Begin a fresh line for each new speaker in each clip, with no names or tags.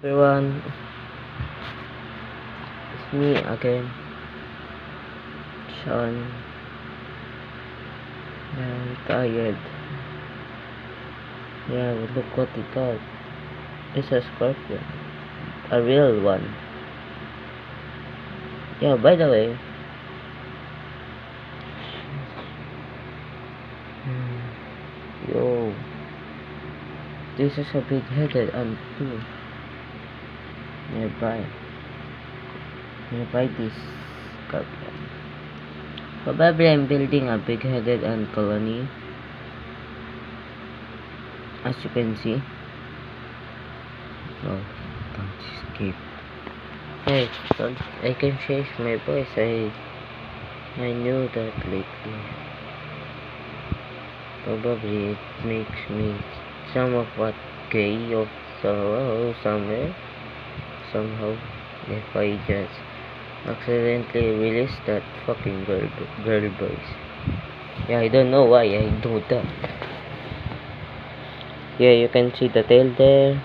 Everyone, it's me again, Sean. I'm tired. Yeah, but look what he got. It's a scorpion. A real one. Yeah, by the way. Yo. This is a big-headed ant too. Nearby. Nearby this scorpion. Probably I'm building a big-headed ant colony. As you can see. Oh, don't escape. Hey, don't, I can change my voice. I knew that lately. Probably it makes me somewhat gay or somehow if I just accidentally release that fucking girl voice. Yeah, I don't know why I do that. Yeah, you can see the tail there.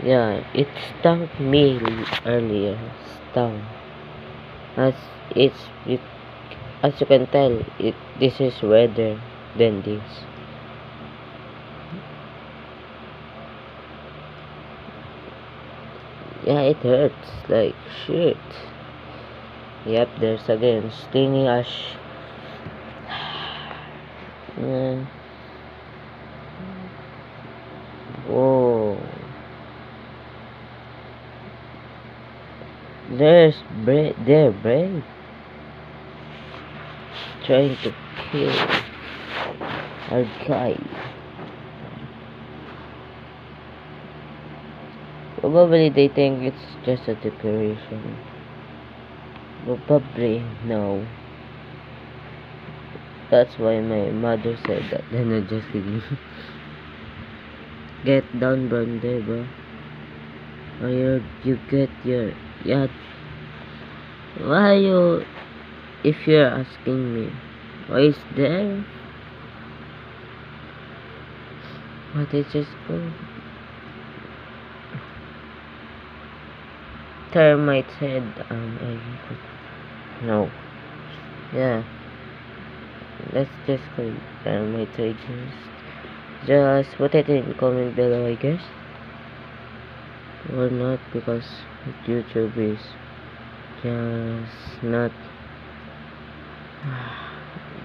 Yeah, it stung me earlier. Stung. As as you can tell, this is redder than this. Yeah, it hurts like shit. Yep, there's again stinging ash. Yeah. Whoa. They're brave. Trying to kill our guy. Probably they think it's just a decoration. Probably no. That's why my mother said that. Then I just kidding. Get down, Brande, bro. Or you get your yacht. Why you? If you're asking me, why is there? What is just called? Termite head. No. Yeah. Let's just call termite head. Just put it in the comment below, I guess. Or not, because YouTube is just not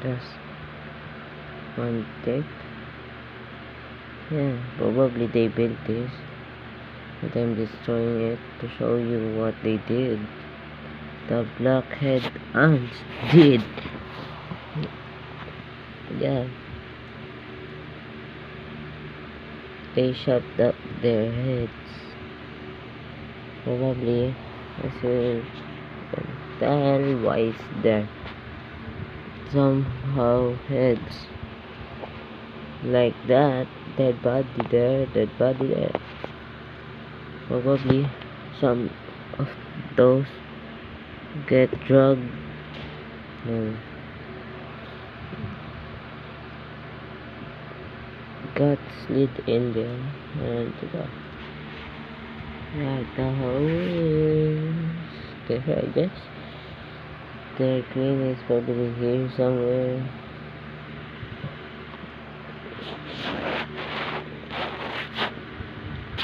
just one thing. Yeah, probably they built this, but I'm destroying it to show you what they did. The blackhead ants did. Yeah, they chopped up their heads. Probably, as you can tell, why is there somehow heads like that? Dead body there, dead body there. Probably some of those get drugged and got slid in there and the hose there, I guess. Their queen is probably here somewhere.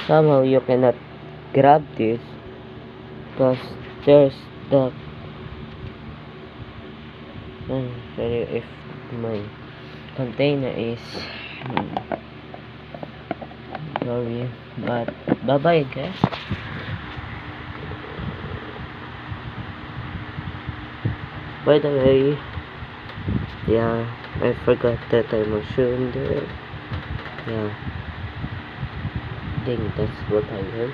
Somehow you cannot grab this because there's the sorry if my container is sorry, but bye bye guys. By the way, yeah, I forgot that I mushroom there. Yeah, I think that's what I heard.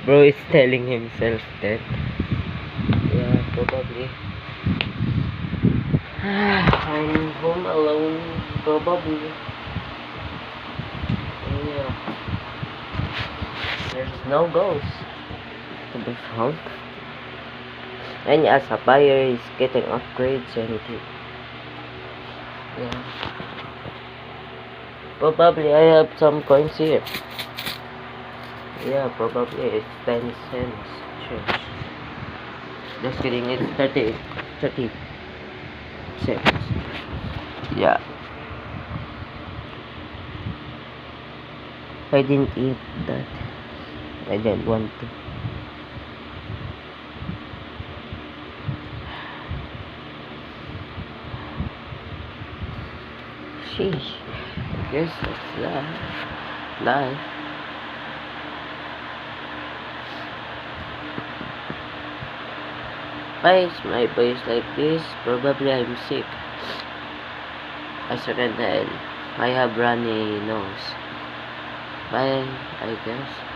Bro is telling himself that. Yeah, probably. I'm home alone, probably. Yeah. There's no ghost to be found. And yeah, Sapphire is getting upgrades and yeah. Probably I have some coins here. Yeah, probably it's 10 cents. Sure. Just kidding, it's 30 cents. Yeah. I didn't eat that. I don't want to. Sheesh. I guess that's life. Why is my voice like this? Probably I'm sick. As you can tell, I have runny nose. Bye, I guess.